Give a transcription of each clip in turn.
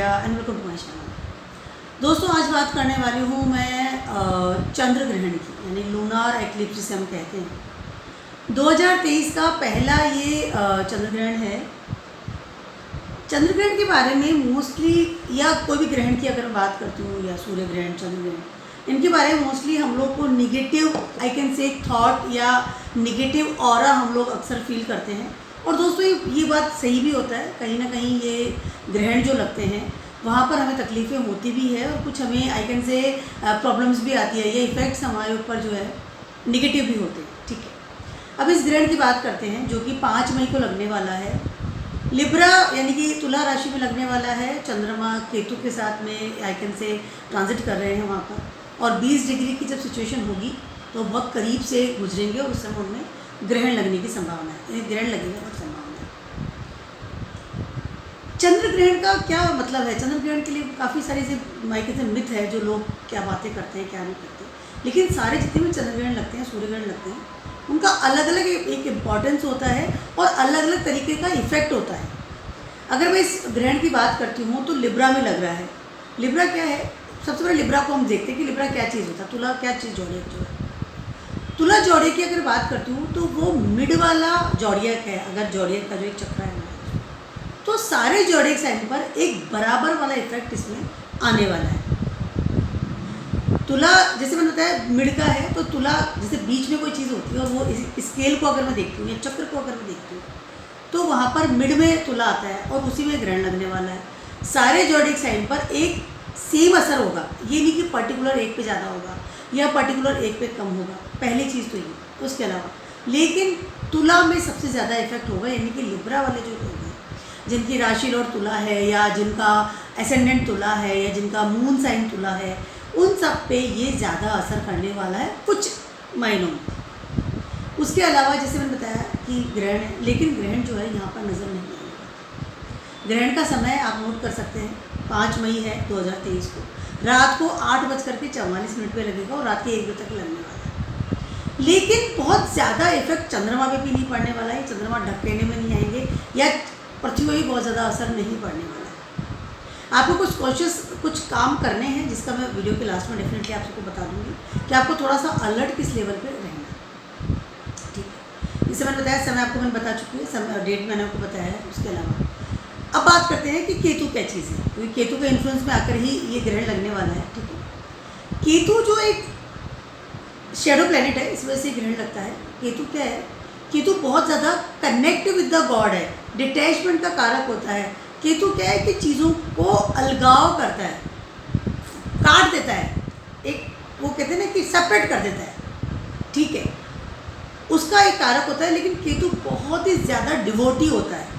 India and welcome to my channel. दोस्तों, आज बात करने वाली हूँ मैं चंद्र ग्रहण की, यानी लूनार एक्लिप्स जिसे हम कहते हैं। 2023 का पहला ये चंद्र ग्रहण है। चंद्र ग्रहण के बारे में मोस्टली, या कोई भी ग्रहण की अगर बात करती हूँ, या सूर्य ग्रहण, चंद्र ग्रहण, इनके बारे में मोस्टली हम लोग को negative I can say thought या निगेटिव ऑरा हम लोग अक्सर फील करते हैं। और दोस्तों, ये बात सही भी होता है। कहीं ना कहीं ये ग्रहण जो लगते हैं वहाँ पर हमें तकलीफ़ें होती भी है और कुछ हमें आई कैन से प्रॉब्लम्स भी आती है, ये इफ़ेक्ट्स हमारे ऊपर जो है निगेटिव भी होते हैं। ठीक है, अब इस ग्रहण की बात करते हैं जो कि 5 मई को लगने वाला है। लिब्रा यानी कि तुला राशि में लगने वाला है। चंद्रमा केतु के साथ में आई कैन से ट्रांजिट कर रहे हैं वहाँ पर, और 20 डिग्री की जब सिचुएशन होगी तो बहुत करीब से गुजरेंगे और उस समय उनमें ग्रहण लगने की संभावना है, ग्रहण लगेगा बहुत संभावना है। चंद्र ग्रहण का क्या मतलब है? चंद्र ग्रहण के लिए काफ़ी सारे ऐसे मायके से मिथ है, जो लोग क्या बातें करते हैं क्या नहीं करते, लेकिन सारे जितने भी चंद्र ग्रहण लगते हैं, सूर्य ग्रहण लगते हैं, उनका अलग अलग एक इम्पॉर्टेंस होता है और अलग अलग तरीके का इफेक्ट होता है। अगर मैं इस ग्रहण की बात करती हूँ तो लिब्रा में लग रहा है। लिब्रा क्या है? सबसे पहले लिब्रा को हम देखते हैं कि लिब्रा क्या चीज़ होता है। तुला क्या चीज़? जोड़ियक जो है। तुला जोड़ियक की अगर बात करती हूँ तो वो मिड वाला जोड़ियक है। अगर जोड़ियक का जो एक चक्र है तो सारे जोड़ियक साइन पर एक बराबर वाला इफेक्ट इसमें आने वाला है। तुला जैसे मैंने बताया मिड का है, तो तुला जैसे बीच में कोई चीज़ होती है और वो इस स्केल को अगर मैं देखती हूँ या चक्र को अगर मैं देखती हूँ तो वहाँ पर मिड में तुला आता है और उसी में ग्रहण लगने वाला है। सारे जोड़ियक साइन पर एक सेम असर होगा, ये नहीं कि पर्टिकुलर एक पे ज़्यादा होगा या पर्टिकुलर एक पे कम होगा। पहली चीज़ तो ये, उसके अलावा लेकिन तुला में सबसे ज़्यादा इफेक्ट होगा, यानी कि लिब्रा वाले जो लोग हैं जिनकी राशि लॉर्ड तुला है या जिनका एसेंडेंट तुला है या जिनका मून साइन तुला है, उन सब पे ये ज़्यादा असर करने वाला है कुछ महीनों में। उसके अलावा जैसे मैंने बताया कि ग्रहण है, लेकिन ग्रहण जो है यहाँ पर नज़र नहीं आएगा। ग्रहण का समय आप नोट कर सकते हैं, 5 मई है 2023 को, रात को 8:44 पे लगेगा और रात के 1 बजे तक लगने वाला है। लेकिन बहुत ज़्यादा इफेक्ट चंद्रमा पे भी नहीं पड़ने वाला है। चंद्रमा ढकेने में नहीं आएंगे या पृथ्वी पर भी बहुत ज़्यादा असर नहीं पड़ने वाला है। आपको कुछ काम करने हैं, जिसका मैं वीडियो के लास्ट में डेफिनेटली आप सबको बता दूंगी कि आपको थोड़ा सा अलर्ट किस लेवल पे रहना है। ठीक है, जैसे मैंने बताया, समय आपको मैंने बता चुकी है, समय डेट मैंने आपको बताया है। उसके अलावा अब बात करते हैं कि केतु क्या चीज़ है, क्योंकि केतु के इन्फ्लुएंस में आकर ही ये ग्रहण लगने वाला है। ठीक है, केतु जो एक शेडो प्लैनेट है, इस वजह से ग्रहण लगता है। केतु क्या है? केतु बहुत ज़्यादा कनेक्ट विद द गॉड है, डिटैचमेंट का कारक होता है। केतु क्या है कि चीज़ों को अलगाव करता है, काट देता है, एक वो कहते हैं ना कि सेपरेट कर देता है। ठीक है, उसका एक कारक होता है। लेकिन केतु बहुत ही ज़्यादा डिवोटी होता है।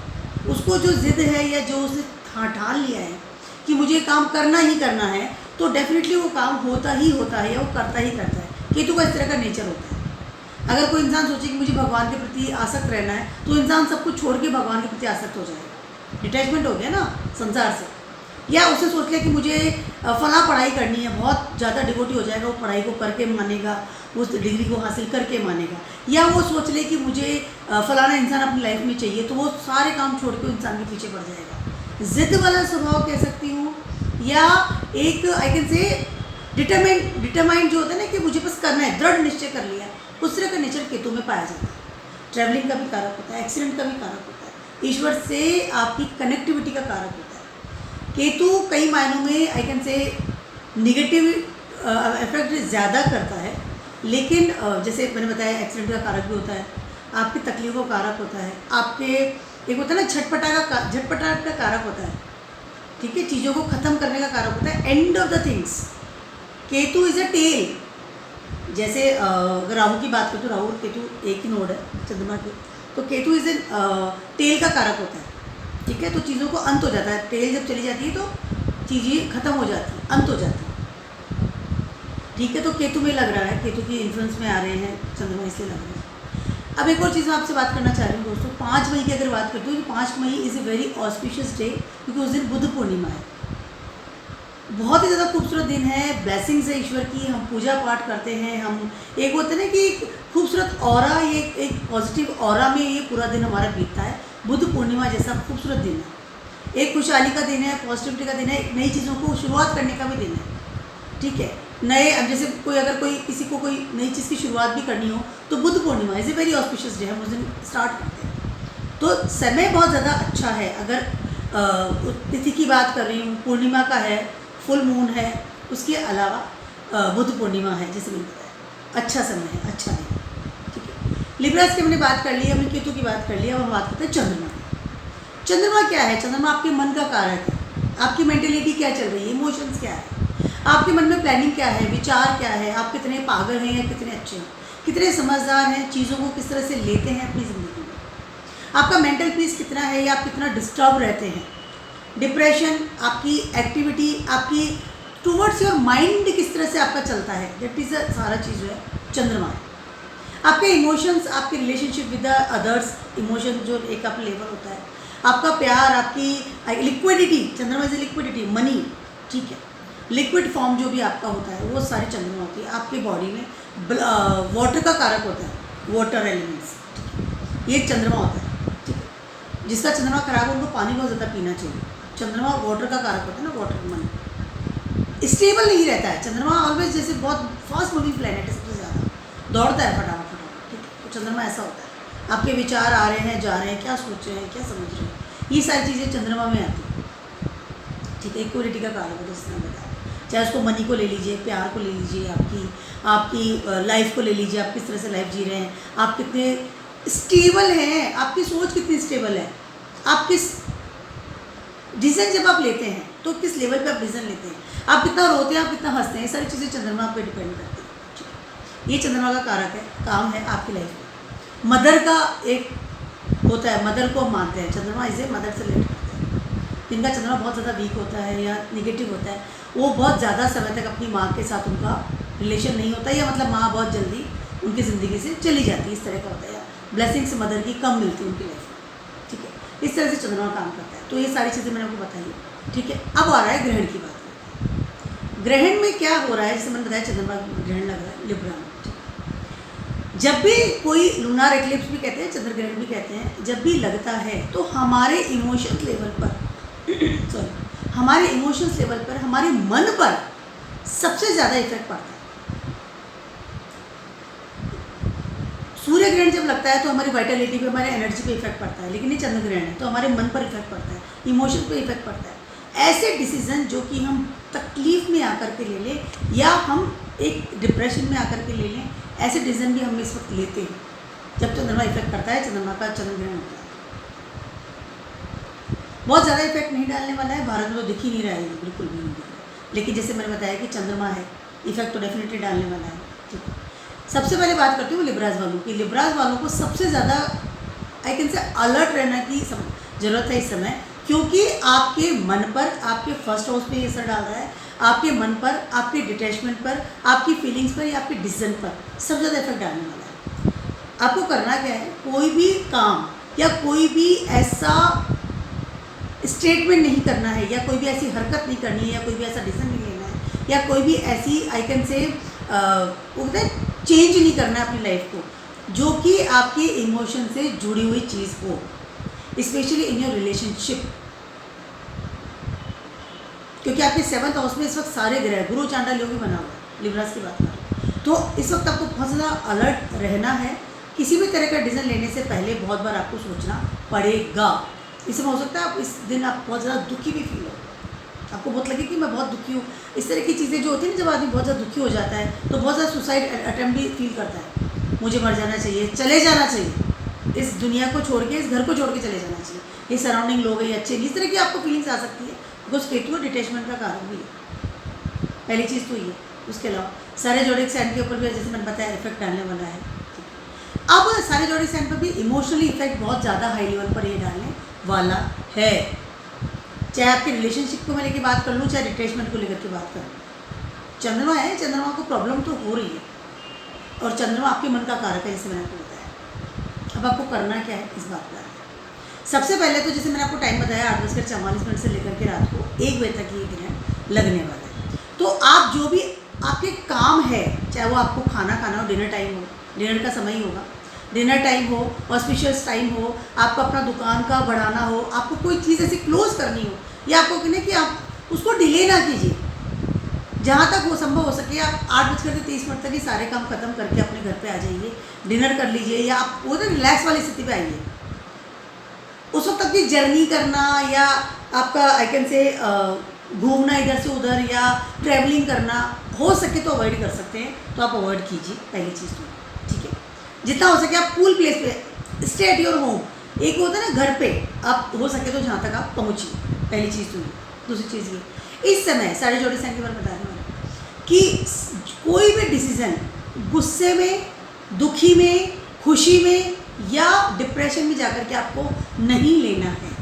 उसको जो जिद है या जो उसने ठान लिया है कि मुझे काम करना ही करना है, तो डेफिनेटली वो काम होता ही होता है या वो करता ही करता है। केतु का इस तरह का नेचर होता है। अगर कोई इंसान सोचे कि मुझे भगवान के प्रति आसक्त रहना है, तो इंसान सब कुछ छोड़ के भगवान के प्रति आसक्त हो जाएगा। डिटैचमेंट हो गया ना संसार से। या उसे सोच लिया कि मुझे फला पढ़ाई करनी है, बहुत ज़्यादा डिवोटी हो जाएगा, वो पढ़ाई को करके मानेगा, उस डिग्री को हासिल करके मानेगा। या वो सोच ले कि मुझे फलाना इंसान अपनी लाइफ में चाहिए, तो वो सारे काम छोड़ के इंसान के पीछे पड़ जाएगा। जिद वाला स्वभाव कह सकती हूँ, या एक आई कैन से डिटरमाइंड जो होता है ना कि मुझे बस करना है, दृढ़ निश्चय कर लिया, उस तरह का नेचर केतु में पाया जाता है। ट्रैवलिंग का भी कारक होता है, एक्सीडेंट का भी कारक होता है, ईश्वर से आपकी कनेक्टिविटी का कारक होता है। केतु कई मायनों में I can say negative effect ज़्यादा करता है, लेकिन जैसे मैंने बताया एक्सीडेंट का कारक भी होता है, आपकी तकलीफों का कारक होता है, आपके एक होता है ना झटपटाहट का कारक होता है। ठीक है, चीज़ों को ख़त्म करने का कारक होता है, end of the things. Ketu is a tail. जैसे अगर राहु की बात करें तो राहु और केतु एक ही नोड है चंद्रमा के, तो केतु इज टेल का कारक होता है। ठीक है, तो चीज़ों को अंत हो जाता है। टेल जब चली जाती है तो चीज़ें खत्म हो जाती है, अंत हो जाती है। ठीक है, तो केतु में लग रहा है, केतु की इन्फ्लुएंस में आ रहे हैं चंद्रमा, इसलिए लग रहे हैं। अब एक और चीज़ मैं आपसे बात करना चाह रही हूँ दोस्तों, 5 मई की अगर बात करती हूँ, 5 May is a very auspicious day, क्योंकि उस दिन बुद्ध पूर्णिमा है। बहुत ही ज़्यादा खूबसूरत दिन है, ब्लेसिंग्स है ईश्वर की, हम पूजा पाठ करते हैं, हम एक होते हैं ना कि खूबसूरत ऑरा, ये एक पॉजिटिव ऑरा में ये पूरा दिन हमारा बीतता है। बुद्ध पूर्णिमा जैसा खूबसूरत दिन है। एक खुशहाली का दिन है, पॉजिटिविटी का दिन है, एक नई चीज़ों को शुरुआत करने का भी दिन है, ठीक है। नए, अब जैसे कोई किसी को कोई नई चीज़ की शुरुआत भी करनी हो तो Buddha Purnima is a very auspicious day, हम उस दिन स्टार्ट करते हैं। तो समय बहुत ज़्यादा अच्छा है। अगर तिथि की बात कर रही हूँ, पूर्णिमा का है, फुल मून है, उसके अलावा बुद्ध पूर्णिमा है, जैसे मैंने बताया, अच्छा समय है, अच्छा है, ठीक है। लिब्रास की हमने बात कर ली, हमने केतु की बात कर ली, अब हम बात करते हैं चंद्रमा की। चंद्रमा क्या है? चंद्रमा आपके मन का कारक है। आपकी मेंटेलिटी क्या चल रही है, इमोशंस क्या है, आपके मन में प्लानिंग क्या है, विचार क्या है, आप कितने पागल हैं या कितने अच्छे हैं, कितने समझदार हैं, चीज़ों को किस तरह से लेते हैं अपनी ज़िंदगी में, आपका मेंटल पीस कितना है या आप कितना डिस्टर्ब रहते हैं, डिप्रेशन, आपकी एक्टिविटी, आपकी टूवर्ड्स योर माइंड किस तरह से आपका चलता है, दैट इज़ सारा चीज़ जो है चंद्रमा है। आपके इमोशंस, आपके relationship with the others, emotion जो एक आप लेवल होता है, आपका प्यार, आपकी लिक्विडिटी, चंद्रमा इज लिक्विडिटी, मनी, ठीक है, लिक्विड फॉर्म जो भी आपका होता है वो सारी चंद्रमा होती है। आपके बॉडी में वाटर का कारक होता है, वाटर एलिमेंट्स, ये एक चंद्रमा होता है, ठीक है। जिसका चंद्रमा खराब हो उनको पानी बहुत ज़्यादा पीना चाहिए। चंद्रमा वाटर का कारक होता है ना, वाटर मनी, स्टेबल नहीं रहता है चंद्रमा, ऑलवेज जैसे बहुत फास्ट मूविंग प्लैनेट है, सबसे ज़्यादा दौड़ता है फटाफट फटाफट, ठीक है। तो चंद्रमा ऐसा होता है, आपके विचार आ रहे हैं, जा रहे हैं, क्या सोच रहे हैं, क्या समझ रहे हैं, ये सारी चीज़ें चंद्रमा में आती हैं, ठीक है। इक्वलिटी का कारक है, जिसने बताया, चाहे उसको मनी को ले लीजिए, प्यार को ले लीजिए, आपकी लाइफ को ले लीजिए, आप किस तरह से लाइफ जी रहे हैं, आप कितने स्टेबल हैं, आपकी सोच कितनी स्टेबल है, आप किस डिसीजन जब आप लेते हैं तो किस लेवल पे आप डिसीजन लेते हैं, आप कितना रोते हैं, आप कितना हंसते हैं, ये सारी चीज़ें चंद्रमा पे डिपेंड करती हैं। ये चंद्रमा का कारक है, काम है आपकी लाइफ में। मदर का एक होता है, मदर को हम मानते हैं, चंद्रमा इसे मदर से रिलेट करते हैं। जिनका चंद्रमा बहुत ज़्यादा वीक होता है या निगेटिव होता है, वो बहुत ज़्यादा समय तक अपनी माँ के साथ उनका रिलेशन नहीं होता, या मतलब माँ बहुत जल्दी उनकी ज़िंदगी से चली जाती है, इस तरह का होता है, या ब्लेसिंग्स मदर की कम मिलती है उनकी लाइफ में, ठीक है। इस तरह से चंद्रमा काम करता है। तो ये सारी चीज़ें मैंने आपको बताई, ठीक है। अब आ रहा है ग्रहण की बात। ग्रहण में क्या हो रहा है, जैसे मैंने बताया चंद्रमा ग्रहण लग रहा है लिब्रा में। जब भी कोई लूनार एक्लिप्स भी कहते हैं, चंद्र ग्रहण भी कहते हैं, जब भी लगता है तो हमारे इमोशंस लेवल पर सॉरी हमारे इमोशंस लेवल पर, हमारे मन पर सबसे ज़्यादा इफेक्ट पड़ता है। सूर्य ग्रहण जब लगता है तो हमारी वाइटलिटी पे, हमारे एनर्जी पे इफेक्ट पड़ता है, लेकिन ये चंद्र ग्रहण है तो हमारे मन पर इफेक्ट पड़ता है, इमोशन पे इफेक्ट पड़ता है। ऐसे डिसीजन जो कि हम तकलीफ में आकर के ले लें या हम एक डिप्रेशन में आकर के ले लें, ऐसे डिसीजन भी हम इस वक्त लेते हैं जब चंद्रमा इफेक्ट करता है, चंद्रमा का चंद्र ग्रहण होता है। बहुत ज़्यादा इफेक्ट नहीं डालने वाला है, भारत में तो दिख ही नहीं रहा है, बिल्कुल भी नहीं दिख रहा है, लेकिन जैसे मैंने बताया कि चंद्रमा है, इफेक्ट तो डेफिनेटली डालने वाला है, ठीक है। सबसे पहले बात करती हूँ लिब्राज वालों की। लिब्राज वालों को सबसे ज़्यादा आई कैन से अलर्ट रहने की ज़रूरत है इस समय, क्योंकि आपके मन पर, आपके फर्स्ट हाउस पे ये असर डाल रहा है, आपके मन पर, आपके डिटैचमेंट पर, आपकी फीलिंग्स पर या आपके डिसीजन पर सबसे ज़्यादा इफेक्ट डालने वाला है। आपको करना क्या है, कोई भी काम या कोई भी ऐसा स्टेटमेंट नहीं करना है, या कोई भी ऐसी हरकत नहीं करनी है, या कोई भी ऐसा डिसीजन नहीं लेना है, या कोई भी ऐसी आई कैन से बोलते हैं चेंज नहीं करना है अपनी लाइफ को जो कि आपके इमोशन से जुड़ी हुई चीज़ हो, स्पेशली इन योर रिलेशनशिप, क्योंकि आपके 7th हाउस में इस वक्त सारे ग्रह, गुरु चांडाल योग भी बना हुआ है, लिब्रास की बात करें तो इस वक्त आपको बहुत ज़्यादा अलर्ट रहना है। किसी भी तरह का डिसीजन लेने से पहले बहुत बार आपको सोचना पड़ेगा। इसमें हो सकता है आप इस दिन आप बहुत ज़्यादा दुखी भी फील हो, आपको बहुत लगे कि मैं बहुत दुखी हूँ। इस तरह की चीज़ें जो होती है ना, जब आदमी बहुत ज़्यादा दुखी हो जाता है तो बहुत ज़्यादा सुसाइड अटेम्प्ट भी फील करता है, मुझे मर जाना चाहिए, चले जाना चाहिए, इस दुनिया को छोड़ के, इस घर को छोड़ के चले जाना चाहिए, ये सराउंडिंग लोग हैं अच्छे, इस तरह की आपको फीलिंग्स आ सकती है, बिकॉज केतु डिटैचमेंट का कारण भी है। पहली चीज़ तो ये। उसके अलावा सारे जोडिक साइन के ऊपर भी जैसे मैंने बताया इफेक्ट डालने वाला है। अब सारे जोडिक साइन पर भी इमोशनली इफेक्ट बहुत ज़्यादा हाई लेवल पर ये डालने वाला है, चाहे आपके रिलेशनशिप को मैं लेकर बात कर लूँ, चाहे डिटैचमेंट को लेकर के बात कर लूँ। चंद्रमा है, चंद्रमा को प्रॉब्लम तो हो रही है, और चंद्रमा आपके मन का कारक है, जैसे मैंने आपको बताया। अब आपको करना क्या है, इस बात पर सबसे पहले तो जैसे मैंने आपको टाइम बताया 8:44 से लेकर के रात को 1 बजे तक ये ग्रहण लगने वाला है। तो आप जो भी आपके काम है, चाहे वो आपको खाना खाना हो, डिनर टाइम हो, डिनर का समय ही होगा, डिनर टाइम हो, ऑस्पिशियस टाइम हो, आपको अपना दुकान का बढ़ाना हो, आपको कोई चीज़ ऐसी क्लोज करनी हो, या आपको कहना कि आप उसको डिले ना कीजिए, जहाँ तक वो संभव हो सके आप 8:30 तक ही सारे काम खत्म करके अपने घर पे आ जाइए, डिनर कर लीजिए, या आप वो ना रिलैक्स वाली स्थिति पे आइए। उस वक्त तक भी जर्नी करना या आपका आई कैन से घूमना इधर से उधर या ट्रैवलिंग करना हो सके तो अवॉइड कर सकते हैं, तो आप अवॉइड कीजिए पहली चीज़ तो, ठीक है। जितना हो सके आप कूल प्लेस पे स्टे एट योर होम, एक होता है ना घर पे, आप हो सके तो जहाँ तक आप पहुँचिए, पहली चीज़ तो। दूसरी चीज़ ये इस समय 4:30 के बार बता रहे हैं कि कोई भी डिसीज़न गुस्से में, दुखी में, खुशी में या डिप्रेशन में जाकर के आपको नहीं लेना है।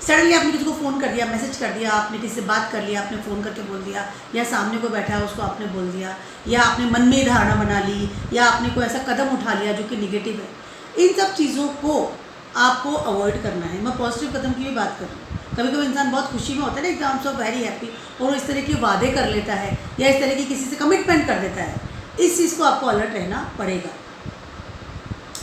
सडनली आपने किसी को फ़ोन कर दिया, मैसेज कर दिया, आपने किसी से बात कर लिया, आपने फ़ोन करके बोल दिया, या सामने को बैठा है उसको आपने बोल दिया, या आपने मन में धारणा बना ली, या आपने कोई ऐसा कदम उठा लिया जो कि निगेटिव है। इन सब चीज़ों को आपको अवॉइड करना है। मैं पॉजिटिव कदम की भी बात कर रही हूँ। कभी कभी इंसान बहुत खुशी में होता है ना, एकदम सो वेरी हैप्पी, और वो इस तरह के वादे कर लेता है या इस तरह की किसी से कमिटमेंट कर देता है। इस चीज़ को आपको अलर्ट रहना पड़ेगा।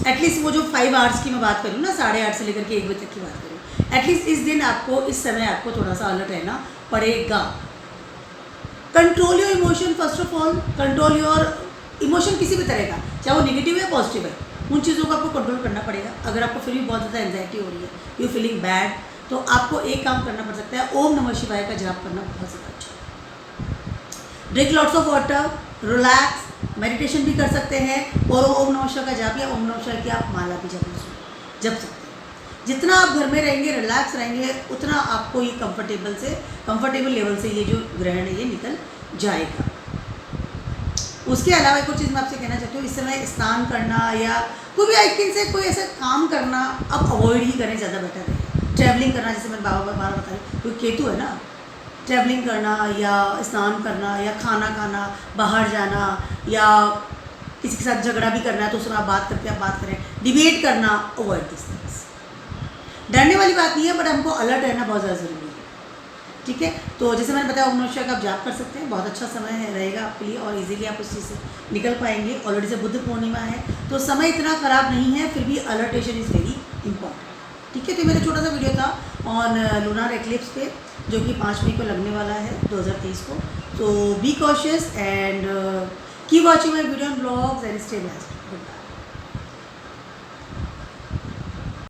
एटलीस्ट वो जो 5 आवर्स की मैं बात करूँ ना, 8:30 से लेकर के 1 बजे तक की बात करूँ, एटलीस्ट इस दिन आपको, इस समय आपको थोड़ा सा अलर्ट रहना पड़ेगा। Control your emotion first of all. Control your emotion किसी भी तरह का, चाहे वो नेगेटिव है पॉजिटिव है, उन चीज़ों को आपको कंट्रोल करना पड़ेगा। अगर आपको फिर भी बहुत ज़्यादा एंजाइटी हो रही है, यू फीलिंग बैड, तो आपको एक काम करना पड़ सकता है, ओम नमः शिवाय का जाप करना बहुत ज़्यादा अच्छा। Drink lots of water, relax, meditation भी कर सकते हैं, और ओम नमः शिवाय का जाप या ओम नमः शिवाय की आप माला भी जप सकते हैं। जितना आप घर में रहेंगे, रिलैक्स रहेंगे, उतना आपको ये कंफर्टेबल लेवल से ये जो ग्रहण है ये निकल जाएगा। उसके अलावा एक और चीज़ मैं आपसे कहना चाहती हूँ, इस समय स्नान करना या कोई भी आइकिन से कोई ऐसा काम करना आप अवॉइड ही करें, ज़्यादा बेटर है। ट्रैवलिंग करना, जैसे मैंने बार बता रही, कोई केतु है ना, ट्रैवलिंग करना या स्नान करना या खाना खाना, बाहर जाना, या किसी के साथ झगड़ा भी करना है तो उसमें आप बात करें, डिबेट करना, अवॉइड दिस थिंग्स। डरने वाली बात नहीं है, बट हमको अलर्ट रहना बहुत ज़्यादा ज़रूरी है, ठीक है। तो जैसे मैंने बताया, ओम नमः शिवाय का आप जाप कर सकते हैं, बहुत अच्छा समय रहेगा आपके लिए और इजीली आप उस चीज़ से निकल पाएंगे। ऑलरेडी से बुद्ध पूर्णिमा है, तो समय इतना ख़राब नहीं है, फिर भी अलर्टेशन इज़ वेरी इंपॉर्टेंट, ठीक है। तो मेरा छोटा सा वीडियो था ऑन लूनर एक्लिप्स पे, जो कि 5 मई को लगने वाला है 2023 को। तो be cautious and keep watching my video and blogs and stay blessed. Good bye.